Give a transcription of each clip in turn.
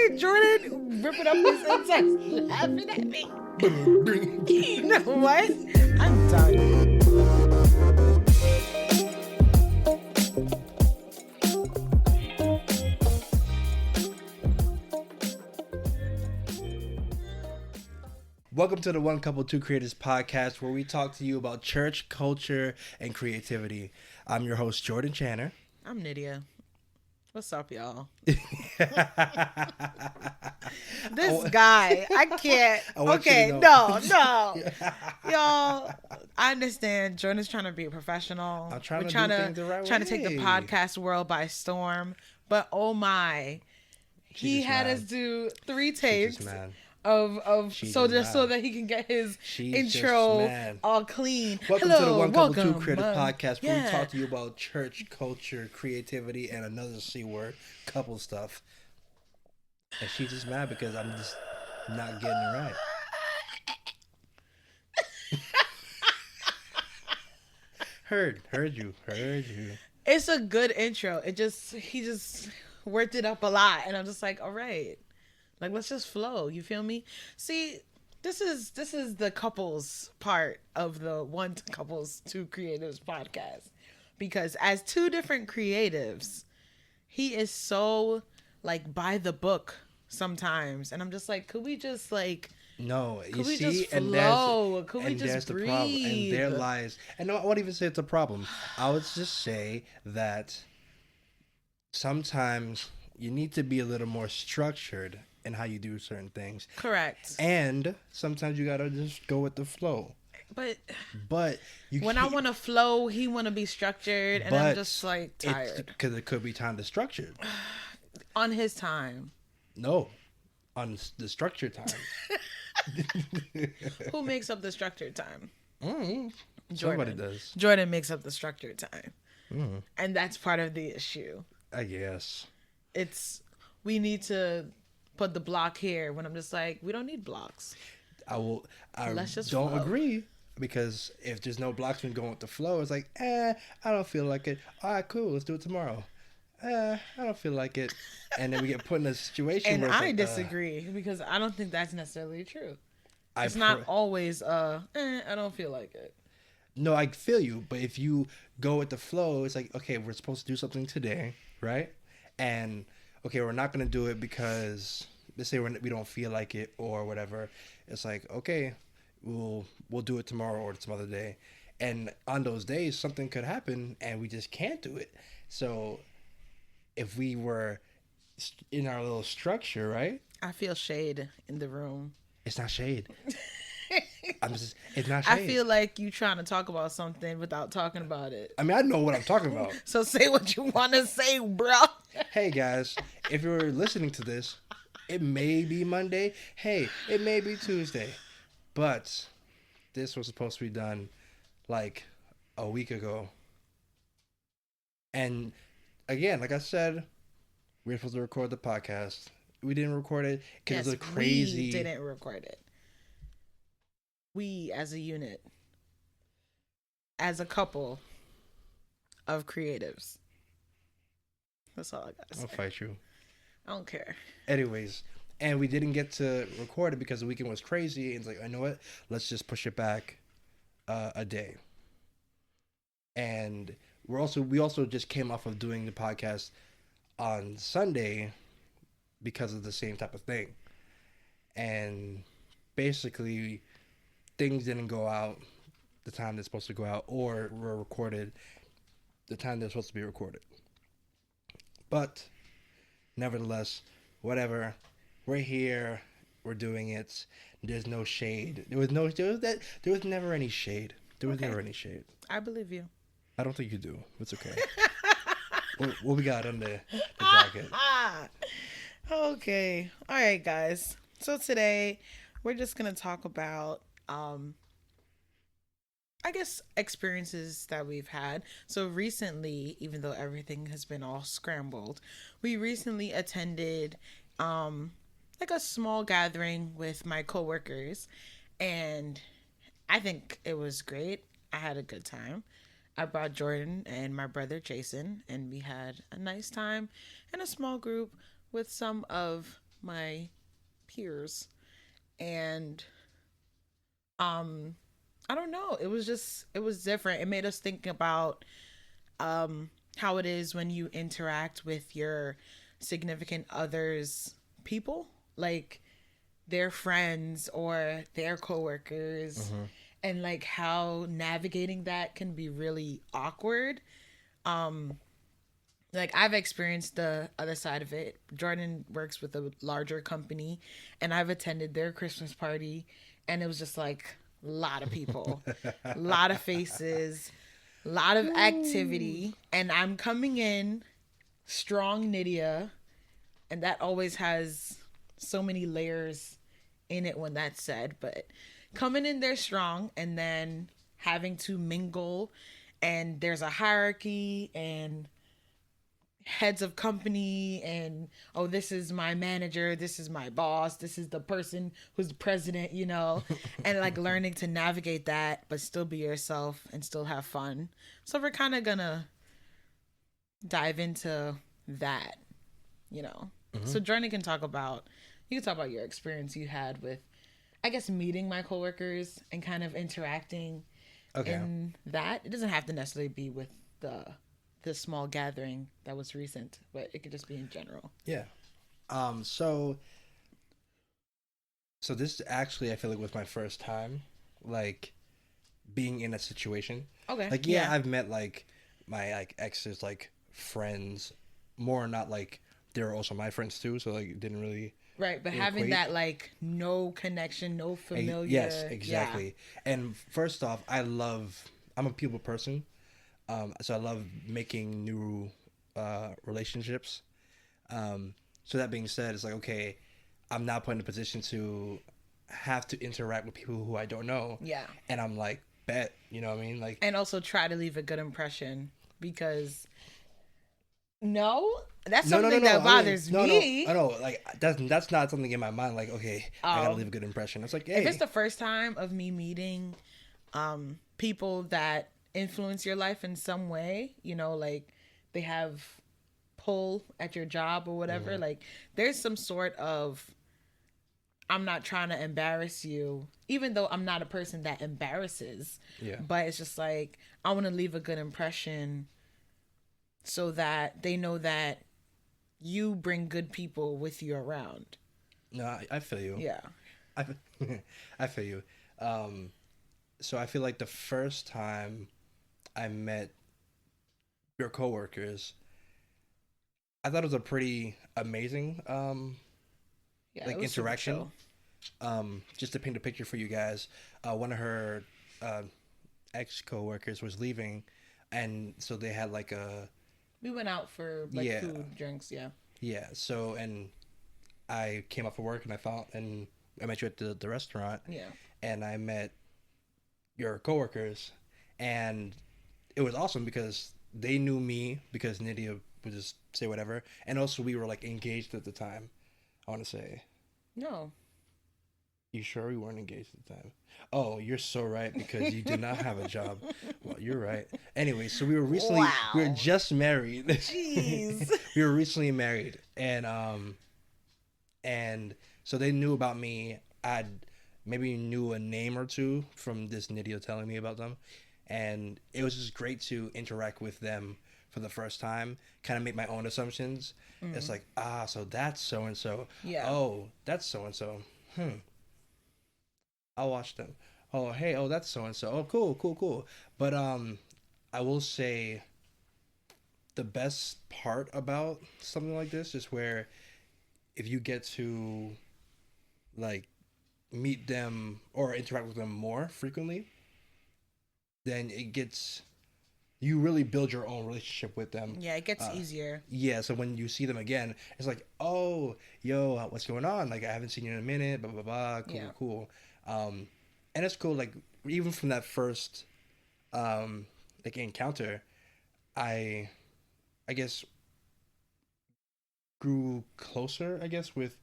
see Jordan ripping up his insides, laughing at me. You know what? I'm done. Welcome to the One Couple Two Creators podcast, where we talk to you about church, culture, and creativity. I'm your host, Jordan Channer. I'm Nydia. What's up, y'all? This guy, I can't. Okay, no. Y'all, I understand Jordan's trying to be a professional. I'm trying We're to do things the right trying way. to take the podcast world by storm. But oh my, he had us do 3 takes so that he can get his intro all clean. Welcome to the One Couple Two Creators podcast, where we talk to you about church, culture, creativity, and another C word, couple stuff. And she's just mad because I'm just not getting it right. Heard you. It's a good intro. He just worked it up a lot, and I'm just like, all right. Like, let's just flow. You feel me? See, this is the couples part of the One Couples Two Creatives podcast, because as 2 different creatives, he is so like by the book sometimes, and I'm just like, could we just like no? Could we just flow? Could we just there's breathe? The problem, and there lies. And no, I won't even say it's a problem. I would just say that sometimes you need to be a little more structured in how you do certain things. Correct. And sometimes you gotta just go with the flow. But when I want to flow, he want to be structured, and I'm just like tired. Because it could be time to structure. On his time. No, on the structured time. Who makes up the structured time? Jordan. Somebody does. Jordan makes up the structured time. And that's part of the issue. I guess. We need to put the block here, when I'm just like, we don't need blocks. I Let's just don't flow. agree, because if there's no blocks when going with the flow, it's like, I don't feel like it. All right, cool, let's do it tomorrow. I don't feel like it. And then we get put in a situation where it's I like, disagree, because I don't think that's necessarily true. It's not always I don't feel like it. No, I feel you, but if you go with the flow, it's like, okay, we're supposed to do something today, right? And okay, we're not going to do it because, let's say we don't feel like it or whatever. It's like, okay, we'll do it tomorrow or some other day. And on those days, something could happen and we just can't do it. So if we were in our little structure, right? I feel shade in the room. It's not shade. It's not shade. I feel like you trying to talk about something without talking about it. I mean, I know what I'm talking about. So say what you want to say, bro. Hey, guys, if you're listening to this, it may be Monday. Hey, it may be Tuesday. But this was supposed to be done like a week ago. And again, like I said, we were supposed to record the podcast. We didn't record it because it was crazy. We didn't record it. We, as a unit, as a couple of creatives. That's all I gotta say. I'll fight you. I don't care. Anyways, and we didn't get to record it because the weekend was crazy. And it's like, you know what? Let's just push it back a day. And we also just came off of doing the podcast on Sunday because of the same type of thing. And basically, things didn't go out the time they're supposed to go out, or were recorded the time they're supposed to be recorded. But nevertheless, whatever, we're here, we're doing it. There's no shade. There was never any shade. Never any shade. I believe you. I don't think you do. It's okay. what we got on the jacket? Okay. All right, guys. So today we're just gonna talk about I guess experiences that we've had. So recently, even though everything has been all scrambled, we recently attended like a small gathering with my coworkers, and I think it was great. I had a good time. I brought Jordan and my brother Jason, and we had a nice time in a small group with some of my peers. And I don't know, it was different. It made us think about how it is when you interact with your significant others people, like their friends or their coworkers, Mm-hmm. and like how navigating that can be really awkward. Like I've experienced the other side of it. Jordan works with a larger company, and I've attended their Christmas party, and it was just like a lot of people, a lot of faces, a lot of activity, and I'm coming in strong Nydia, and that always has so many layers in it when that's said, but coming in there strong and then having to mingle, and there's a hierarchy and heads of company, and oh, this is my manager, this is my boss, this is the person who's the president, you know, and like learning to navigate that but still be yourself and still have fun. So we're kind of gonna dive into that, you know. Mm-hmm. So Jordan can talk about, you can talk about your experience you had with, I guess, meeting my coworkers and kind of interacting in that. It doesn't have to necessarily be with the small gathering that was recent, but it could just be in general. Yeah. So this actually, I feel like, was my first time, like, being in a situation. Okay. Like, I've met like my like exes, like friends, more not like they were also my friends too. So like, it didn't really. Right, but having that like no connection, no familiar. Yes, exactly. Yeah. And first off, I'm a people person. So I love making new relationships. So that being said, it's like, okay, I'm now put in a position to have to interact with people who I don't know. Yeah. And I'm like, bet, you know what I mean? Like, and also try to leave a good impression, because no, that's something that bothers me. No, like that's not something in my mind. Like, okay, I gotta leave a good impression. It's like, hey. If it's the first time of me meeting people that influence your life in some way, you know, like they have pull at your job or whatever, Mm-hmm. like there's some sort of, I'm not trying to embarrass you, even though I'm not a person that embarrasses. Yeah. But it's just like, I want to leave a good impression so that they know that you bring good people with you around. No, I feel you. Yeah. I feel you. So I feel like the first time I met your coworkers, I thought it was a pretty amazing like interaction. Just to paint a picture for you guys, one of her ex coworkers was leaving, and so they had like a. We went out for like food, drinks, yeah. Yeah. So, and I came up for work, and I met you at the restaurant. Yeah. And I met your coworkers, and it was awesome because they knew me because Nydia would just say whatever, and also we were like engaged at the time. I want to say. No. You sure we weren't engaged at the time? Oh, you're so right, because you did not have a job. Well, you're right. Anyway, so we were recently we were just married. Jeez. We were recently married, and so they knew about me. I maybe knew a name or two from this Nydia telling me about them, and it was just great to interact with them for the first time, kind of make my own assumptions. Mm-hmm. It's like, so that's so and so. Yeah. Oh, that's so and so. I'll watch them. Oh, hey, that's so and so. Oh, cool. But I will say the best part about something like this is where if you get to like meet them or interact with them more frequently, then you really build your own relationship with them. Yeah, it gets easier. Yeah, so when you see them again, it's like, oh, yo, what's going on? Like, I haven't seen you in a minute, blah, blah, blah, cool. And it's cool, like, even from that first, like, encounter, I guess, grew closer, I guess, with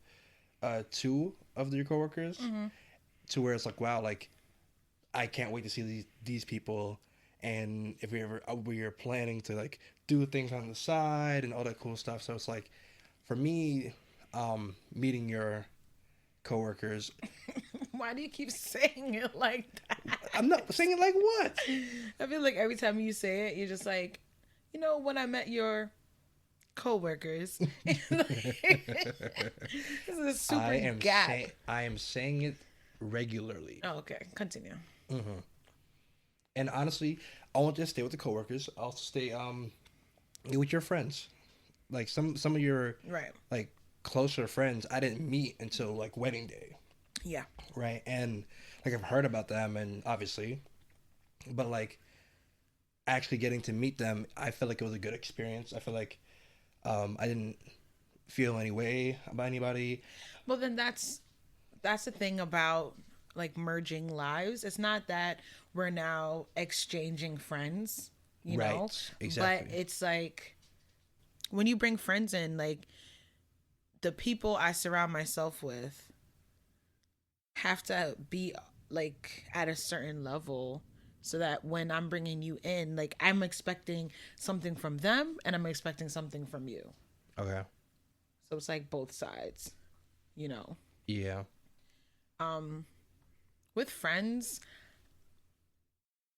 two of your coworkers, to where it's like, wow, like, I can't wait to see these people. And if we are planning to like do things on the side and all that cool stuff. So it's like, for me, meeting your coworkers. Why do you keep saying it like that? I'm not saying it like what? I feel like every time you say it, you're just like, when I met your coworkers. This is a super gap. I am saying it regularly. Oh, okay. Continue. Mm-hmm. And honestly, I won't just stay with the coworkers. I'll also stay with your friends. Like some of your like closer friends I didn't meet until like wedding day. Yeah. Right. And like I've heard about them and obviously, but like actually getting to meet them, I feel like it was a good experience. I feel like I didn't feel any way about anybody. Well, then that's the thing about like merging lives. It's not that we're now exchanging friends, you know? Exactly. But it's like when you bring friends in, like the people I surround myself with have to be like at a certain level so that when I'm bringing you in, like I'm expecting something from them and I'm expecting something from you. Okay. So it's like both sides, you know? Yeah. With friends,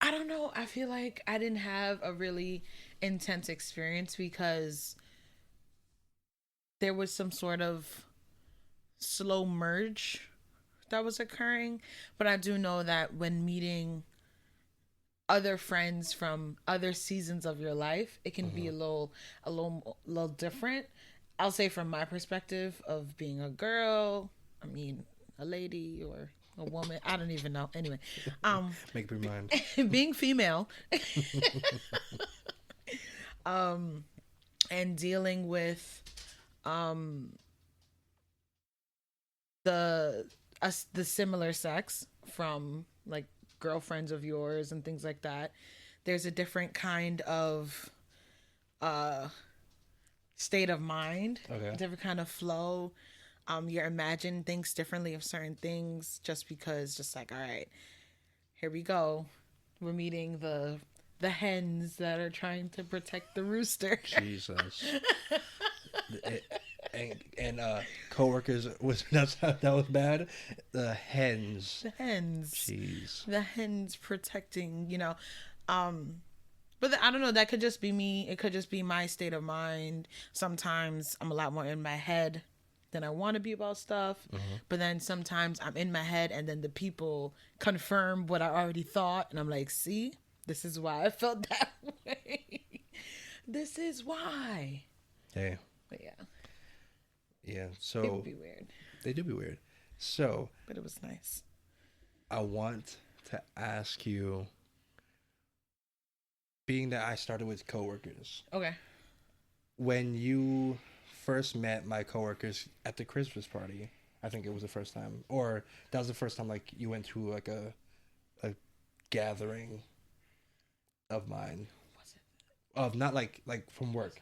I don't know. I feel like I didn't have a really intense experience because there was some sort of slow merge that was occurring. But I do know that when meeting other friends from other seasons of your life, it can be a little different. I'll say from my perspective of being a girl, a lady or a woman, I don't even know. Anyway, make up your mind. being female, and dealing with the similar sex from like girlfriends of yours and things like that. There's a different kind of state of mind, Okay. different kind of flow. You're imagining things differently of certain things just because, just like, all right, here we go. We're meeting the hens that are trying to protect the rooster. Jesus. And coworkers that was bad. The hens. The hens. Jeez. The hens protecting, but I don't know. That could just be me. It could just be my state of mind. Sometimes I'm a lot more in my head than I want to be about stuff. But then sometimes I'm in my head and then the people confirm what I already thought. And I'm like, see, this is why I felt that way. This is why. Hey. But yeah. Yeah. So. It would be weird. They do be weird. So. But it was nice. I want to ask you, being that I started with coworkers. Okay. When you first met my coworkers at the Christmas party, I think it was the first time, or that was the first time like you went to like a gathering of mine. Was it? Of not like from work.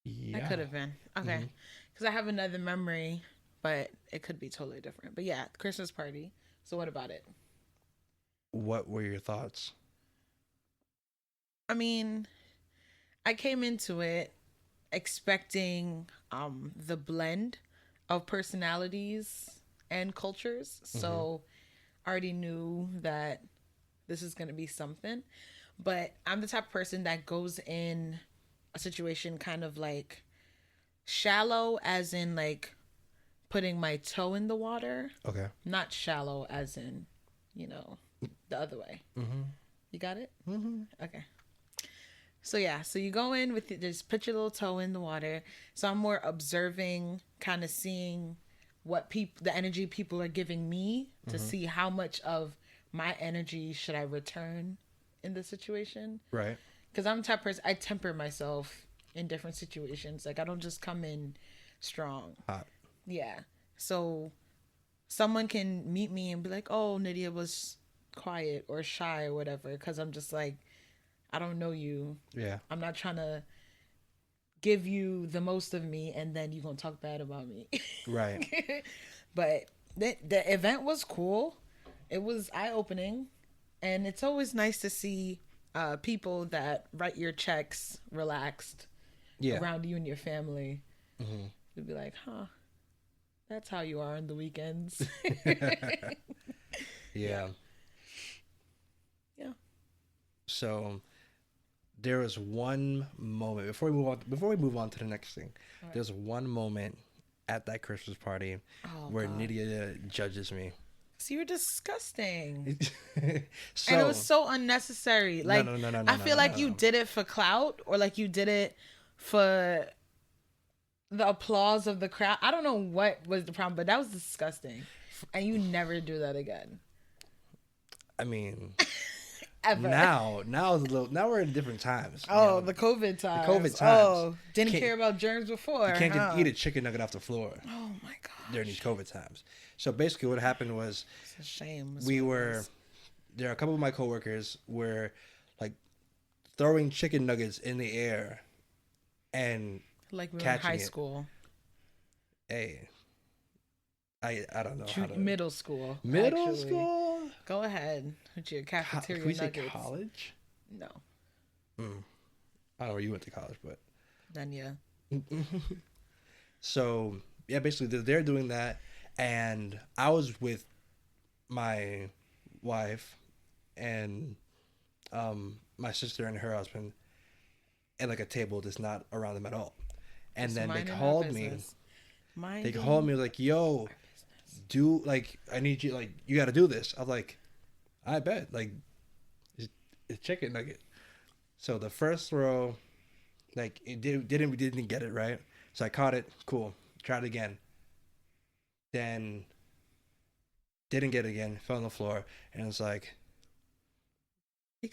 Yeah. That could have been. Okay. Because I have another memory, but it could be totally different. But yeah, Christmas party. So what about it? What were your thoughts? I mean, I came into it expecting the blend of personalities and cultures. So I already knew that this is going to be something. But I'm the type of person that goes in a situation kind of like shallow, as in like putting my toe in the water. Okay. Not shallow as in, the other way. You got it? Okay. So yeah, so you go in with just put your little toe in the water. So I'm more observing, kind of seeing what the energy people are giving me to see how much of my energy should I return in the situation. Right. Because I'm the type of person, I temper myself in different situations. Like I don't just come in strong. Hot. Yeah. So someone can meet me and be like, oh, Nydia was quiet or shy or whatever. Because I'm just like, I don't know you. Yeah. I'm not trying to give you the most of me and then you're going to talk bad about me. Right. But the event was cool. It was eye-opening. And it's always nice to see people that write your checks relaxed around you and your family. We'd be like, huh, that's how you are on the weekends. Yeah. Yeah. So there was one moment before we move on to the next thing. Right. There's one moment at that Christmas party where God. Nydia judges me. So you were disgusting. So, and it was so unnecessary. Like, no, I feel like you did it for clout, or like you did it for the applause of the crowd. I don't know what was the problem, but that was disgusting. And you never do that again. I mean, Ever. now it's a little. Now we're in different times. Oh, the COVID times. The COVID times. Oh, didn't care about germs before. You can't just eat a chicken nugget off the floor. Oh my god. During these COVID times. So basically, what happened was, it's a shame. There are a couple of my coworkers were like throwing chicken nuggets in the air, and like we were in high school. Hey, I don't know. Middle school. Middle school. Go ahead with your cafeteria Can we nuggets. say college? No. I don't know where you went to college, but then yeah. So yeah, basically they're doing that, and I was with my wife and my sister and her husband at like a table that's not around them at all, and then they called me. They called me like, "Yo, do like I need you like you got to do this." I was like, "I bet like it's chicken nugget." So the first throw, like it didn't get it right. So I caught it. Cool. Tried it again. Then didn't get it again. Fell on the floor, and it's like,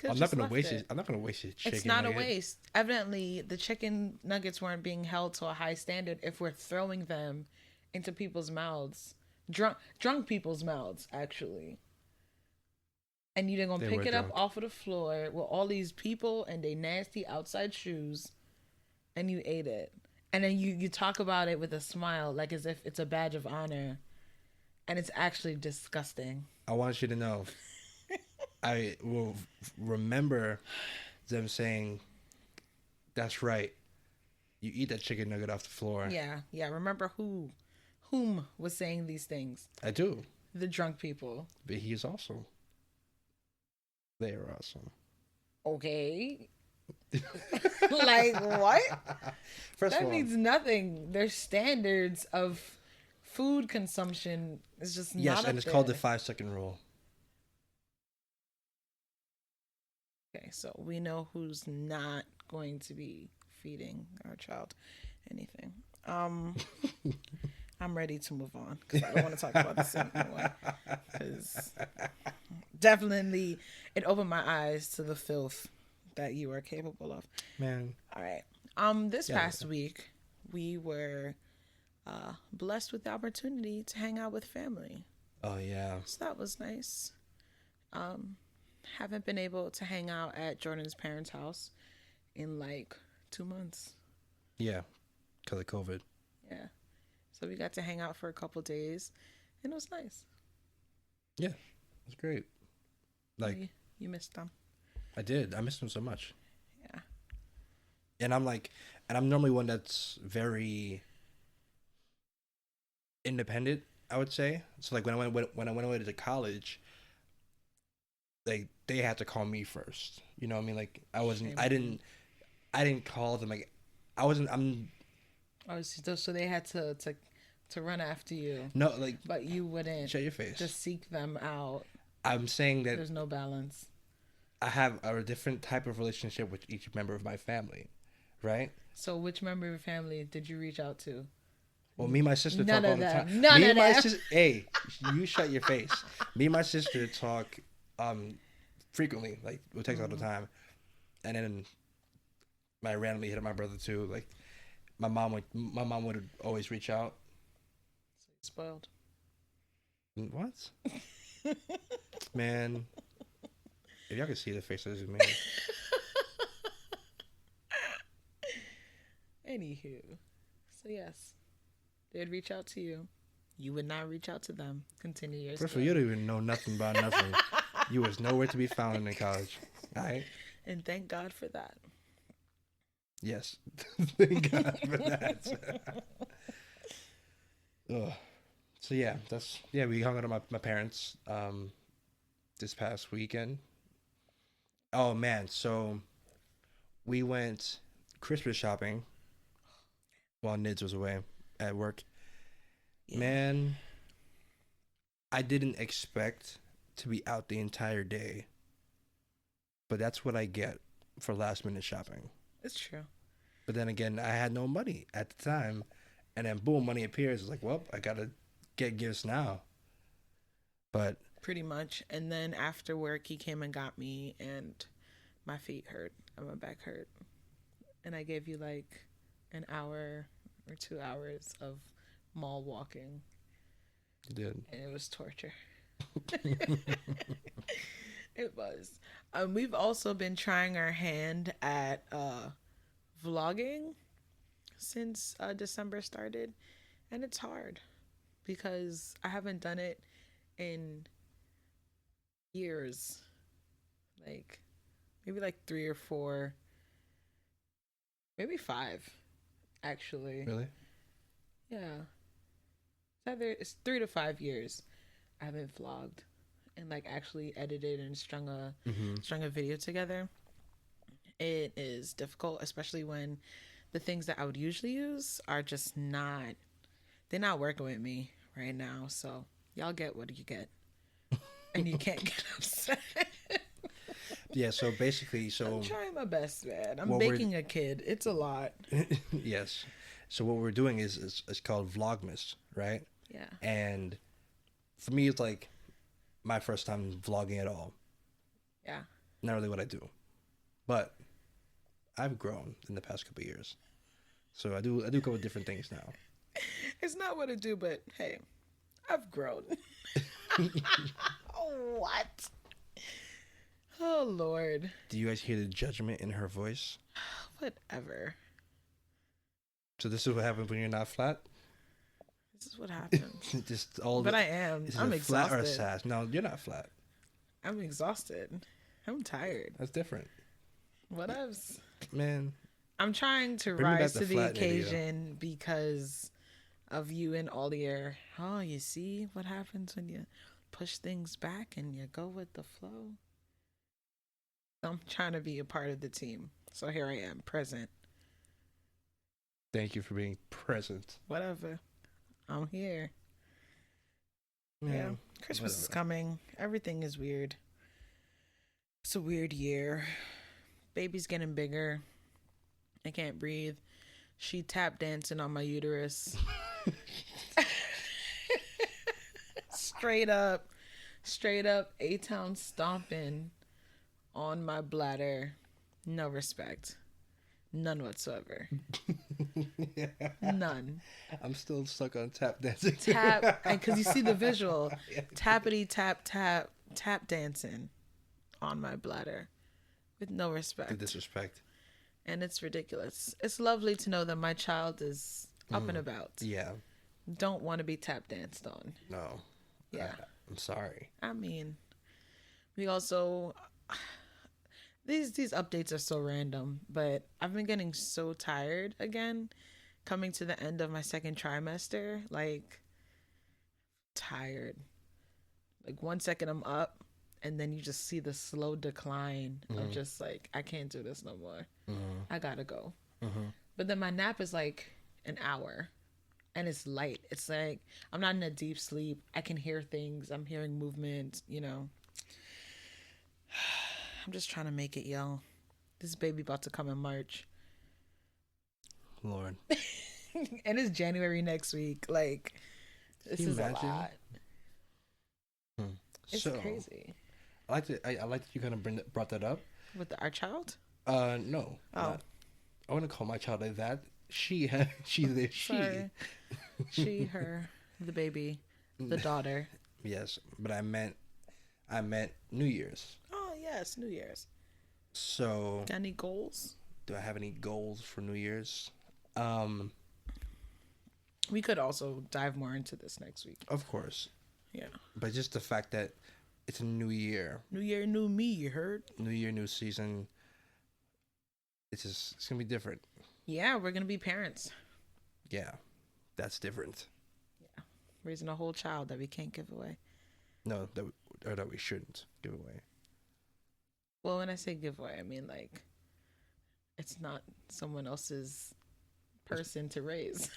I'm not gonna waste it. I'm not gonna waste your chicken. It's not nugget. a waste. Evidently, the chicken nuggets weren't being held to a high standard if we're throwing them into people's mouths, drunk people's mouths, actually. And you're gonna pick it up off of the floor with all these people and they nasty outside shoes, and you ate it. And then you talk about it with a smile, like as if it's a badge of honor, and it's actually disgusting. I want you to know. I will remember them saying, "That's right. You eat that chicken nugget off the floor." Yeah. Remember whom was saying these things? I do. The drunk people. But he is awesome. They are awesome. Okay. Like what? First that of all, means nothing. Their standards of food consumption is just yes, not and it's there. called the 5-second rule. Okay, so we know who's not going to be feeding our child anything. I'm ready to move on because I don't want to talk about this anymore. Because definitely it opened my eyes to the filth that you are capable of. Man. All right. This past week we were blessed with the opportunity to hang out with family. Oh yeah. So that was nice. Haven't been able to hang out at Jordan's parents' house in like 2 months. Yeah, because of COVID. Yeah. So we got to hang out for a couple days, and it was nice. Yeah, it was great. Like you missed them. I did. I missed them so much. Yeah. And I'm normally one that's very independent, I would say. So like when I went away to college, like they had to call me first. You know what I mean? Like I didn't call them. Like So they had to run after you. No, like, but you wouldn't. Shut your face. Just seek them out. I'm saying that there's no balance. I have a different type of relationship with each member of my family, right? So which member of your family did you reach out to? Well, me and my sister talk all the time. None of them. Hey, you shut your face. Me and my sister talk frequently. Like, we text all the time. And then I randomly hit up my brother too. Like, my mom would always reach out. Spoiled. What? Man, if y'all could see the face of this man. Anywho, so yes, they'd reach out to you. You would not reach out to them. Continue your story. First of all, you don't even know nothing about nothing. You was nowhere to be found in college. All right? And thank God for that. Yes. Thank God for that. Ugh. So yeah, we hung out at my parents this past weekend. Oh man, so we went Christmas shopping while Nids was away at work. Yeah. Man, I didn't expect to be out the entire day, but that's what I get for last minute shopping. It's true. But then again, I had no money at the time, and then boom, money appears. It's like, well, I gotta get gifts now. But Pretty much. And then after work, he came and got me, and my feet hurt and my back hurt. And I gave you like an hour or 2 hours of mall walking. you did. And it was torture. It was. We've also been trying our hand at vlogging since December started. And it's hard because I haven't done it in years. Like maybe like 3 or 4, maybe 5 actually. Really? Yeah. It's 3 to 5 years I haven't vlogged and like actually edited and strung a video together. It is difficult, especially when the things that I would usually use are just they're not working with me right now. So y'all get what you get. And you can't get upset. Yeah, so basically, I'm trying my best, man. I'm baking a kid. It's a lot. Yes. So what we're doing is it's called Vlogmas, right? Yeah. And for me, it's like my first time vlogging at all. Yeah. Not really what I do, but I've grown in the past couple of years. So I do a couple of different things now. It's not what I do, but hey, I've grown. What? Oh, Lord. Do you guys hear the judgment in her voice? Whatever. So this is what happens when you're not flat? This is what happens. Just all. But I am. Is I'm it exhausted. flat or sass? No, you're not flat. I'm exhausted. I'm tired. That's different. Whatevs. Man. I'm trying to Bring me rise back to the the flat, Nydia. occasion because of you and all your, oh, you see what happens when you push things back and you go with the flow. I'm trying to be a part of the team. So here I am, present. Thank you for being present. Whatever. I'm here. Man, Yeah. Christmas is whatever. coming. Everything is weird. It's a weird year. Baby's getting bigger. I can't breathe. She tap dancing on my uterus. Straight up A-Town stomping on my bladder. No respect. None whatsoever. Yeah. None. I'm still stuck on tap dancing. Tap, because you see the visual. Yeah. Tappity tap tap tap dancing on my bladder with no The respect. disrespect. And it's ridiculous. It's lovely to know that my child is up and about. Yeah. Don't want to be tap danced on. No. Yeah. I'm sorry. I mean, we also these updates are so random, but I've been getting so tired again coming to the end of my second trimester, like tired. Like 1 second I'm up and then you just see the slow decline of just like I can't do this no more. I got to go. But then my nap is like an hour. And it's light. It's like I'm not in a deep sleep. I can hear things. I'm hearing movement, you know. I'm just trying to make it, yo. This baby about to come in March. Lord. And it's January next week. Like, this Can you is imagine? a lot. It's So, crazy. I like that you kind of brought that up. With our child? No. Oh. not- I want to call my child like that. She. Sorry. She, her, the baby, the daughter. Yes, but I meant New Year's. Oh, yes, New Year's. So, Got any goals? do I have any goals for New Year's? We could also dive more into this next week. Of course. Yeah. But just the fact that it's a new year. New year, new me, you heard? New year, new season. It's going to be different. Yeah, we're going to be parents. Yeah. That's different. Yeah. Raising a whole child that we can't give away. No, that we shouldn't give away. Well, when I say give away, I mean like it's not someone else's person to raise.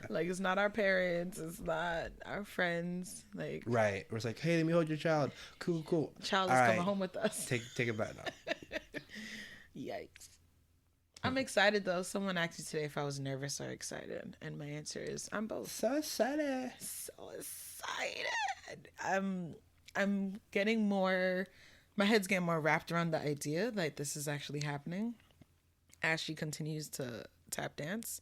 Like it's not our parents, it's not our friends. Like Right. It was like, hey, let me hold your child. Cool. child All is right. coming home with us. Take it back now. Yikes. I'm excited though. Someone asked me today if I was nervous or excited, and my answer is I'm both. So excited. So excited. I'm getting more. My head's getting more wrapped around the idea that this is actually happening as she continues to tap dance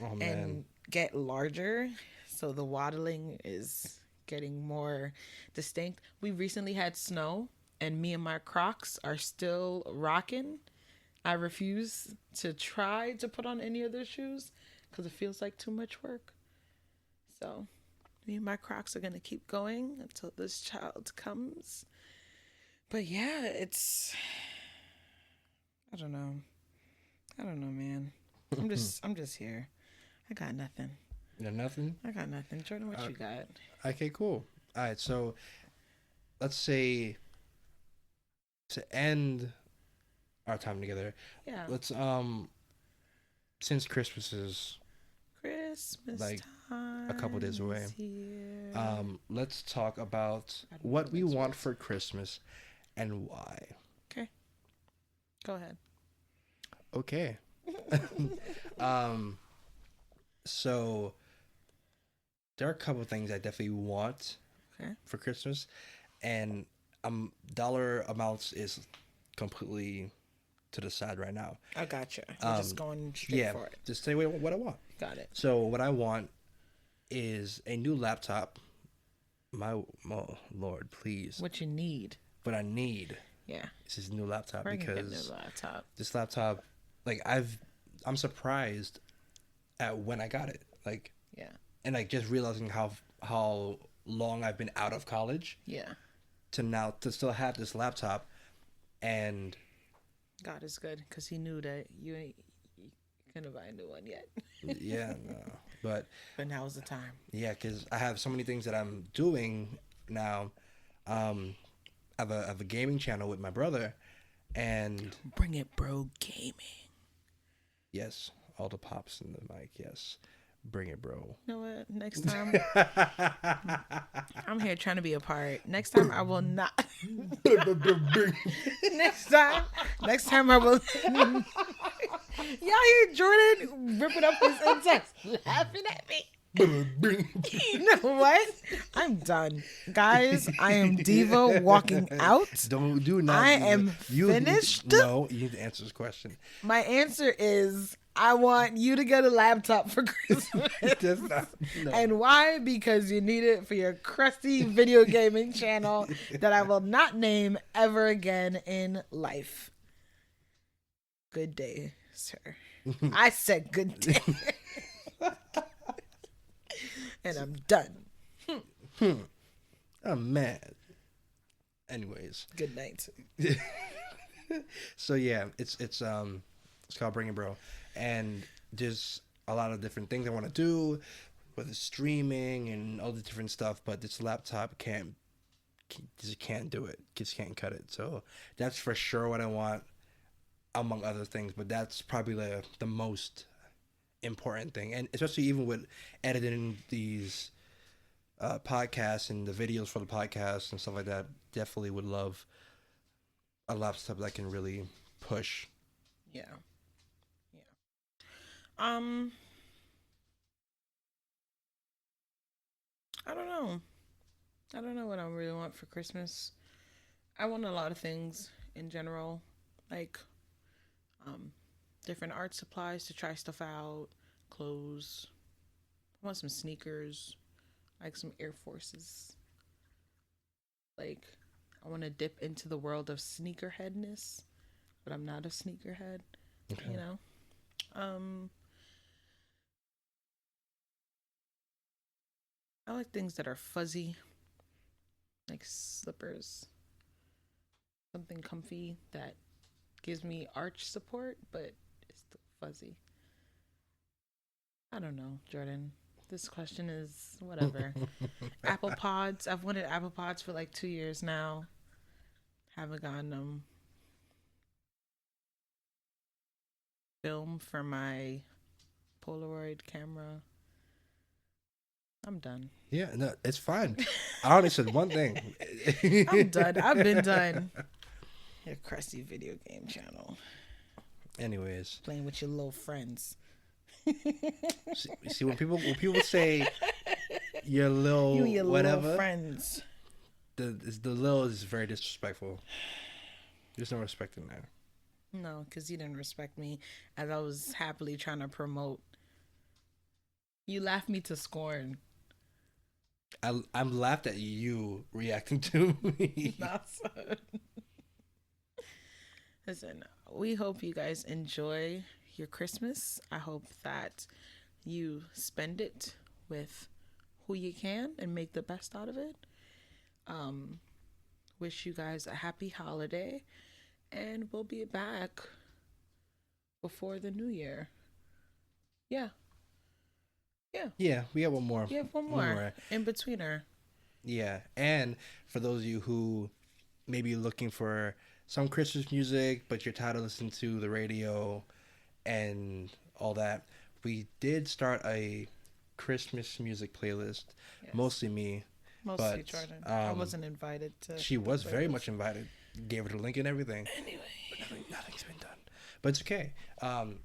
Oh man. and get larger. So the waddling is getting more distinct. We recently had snow, and me and my Crocs are still rocking. I refuse to try to put on any other shoes because it feels like too much work. So me and my Crocs are going to keep going until this child comes. But yeah, it's, I don't know, man. I'm just here. I got nothing. You got nothing? I got nothing. Jordan, what you got? Okay, cool. All right, so let's say to end our time together. Yeah. Let's since Christmas is like time a couple days away. Here. Let's talk about what we want for Christmas and why. Okay. Go ahead. Okay. So there are a couple of things I definitely want for Christmas, and dollar amounts is completely to the side right now. I gotcha. You're just going straight for it. Just say what I want. Got it. So what I want is a new laptop. Oh, Lord, please. What you need. What I need. Yeah. Is this new laptop Bring because a new laptop. This laptop, like I'm surprised at when I got it. Like yeah. And like just realizing how long I've been out of college. Yeah. To now to still have this laptop, and God is good because he knew that you ain't gonna buy a new one yet. Yeah, no, but now's the time. Yeah, because I have so many things that I'm doing now. I have a gaming channel with my brother, and bring it, bro, gaming. Yes, all the pops in the mic. Yes, bring it, bro. You know what? Next time, I'm here trying to be a part. Next time I will not. Next time I will. Y'all hear Jordan ripping up his insects, laughing at me. You know what? I'm done, guys. I am diva walking out. Do not. I am finished. No, you need to answer this question. My answer is I want you to get a laptop for Christmas. No. And why? Because you need it for your crusty video gaming channel that I will not name ever again in life. Good day, sir. I said good day. And I'm done. I'm mad. Anyways. Good night. So yeah, it's called Bring It Bro, and there's a lot of different things I want to do with streaming and all the different stuff, but this laptop just can't do it. Just can't cut it. So that's for sure what I want, among other things. But that's probably the most important thing, and especially even with editing these podcasts and the videos for the podcast and stuff like that, definitely would love a laptop that can really push. Yeah. I don't know what I really want for Christmas. I want a lot of things in general, like different art supplies to try stuff out, clothes. I want some sneakers, like some Air Forces. Like, I want to dip into the world of sneakerheadness, but I'm not a sneakerhead, you know? I like things that are fuzzy, like slippers. Something comfy that gives me arch support, but it's still fuzzy. I don't know, Jordan. This question is whatever. Apple Pods. I've wanted Apple Pods for like 2 years now. Haven't gotten them. Film for my Polaroid camera. I'm done. Yeah, no, it's fine. I only said one thing. I'm done. I've been done. Your crusty video game channel. Anyways, Playing with your little friends. see when people say your little You and your whatever, little friends. the little is very disrespectful. There's no respect in there. No, because you didn't respect me as I was happily trying to promote. You laughed me to scorn. I'm laughed at you reacting to me. Nah, son. Listen, we hope you guys enjoy your Christmas. I hope that you spend it with who you can and make the best out of it. Wish you guys a happy holiday, and we'll be back before the new year. Yeah, We have one more. we have one more in between her. Yeah, and for those of you who may be looking for some Christmas music, but you're tired of listening to the radio and all that, we did start a Christmas music playlist. Yes. Mostly me. Mostly but, Jordan. I wasn't invited to. She was very much invited. Gave her the link and everything. Anyway, But nothing's been done. But it's okay.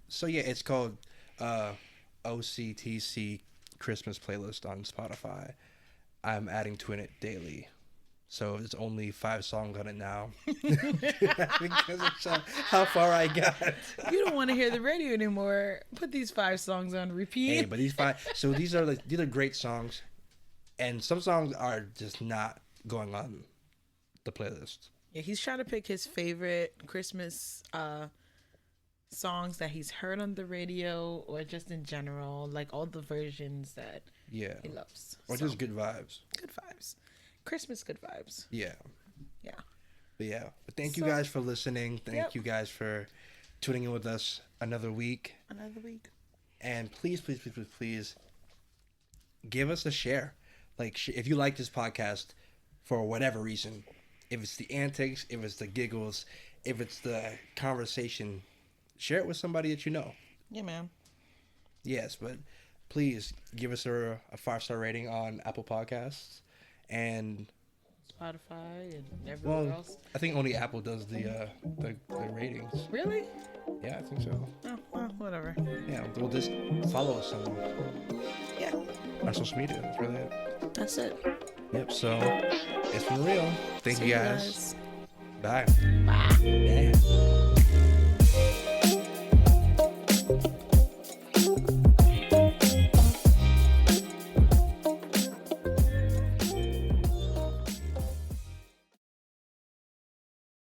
So yeah, it's called OCTC Christmas playlist on Spotify. I'm adding to it daily. So it's only 5 songs on it now. Because of how far I got. you don't want to hear the radio anymore. Put these 5 songs on repeat. Hey, but these 5, so these are great songs. And some songs are just not going on the playlist. Yeah, he's trying to pick his favorite Christmas songs that he's heard on the radio or just in general, like all the versions that he loves. Or just good vibes. Good vibes. Christmas good vibes. Yeah. Yeah. But thank you guys for listening. Thank you guys for tuning in with us another week. And please give us a share. Like, if you like this podcast for whatever reason, if it's the antics, if it's the giggles, if it's the conversation, share it with somebody that you know. Yeah, man. Yes, but please give us a 5-star rating on Apple Podcasts and Spotify and everywhere else. I think only Apple does the ratings. Really? Yeah, I think so. Oh, well, whatever. Yeah, well, just follow us on social media. That's really it. That's it. Yep, so it's been real. Thank you guys. Bye. Bye. Yeah.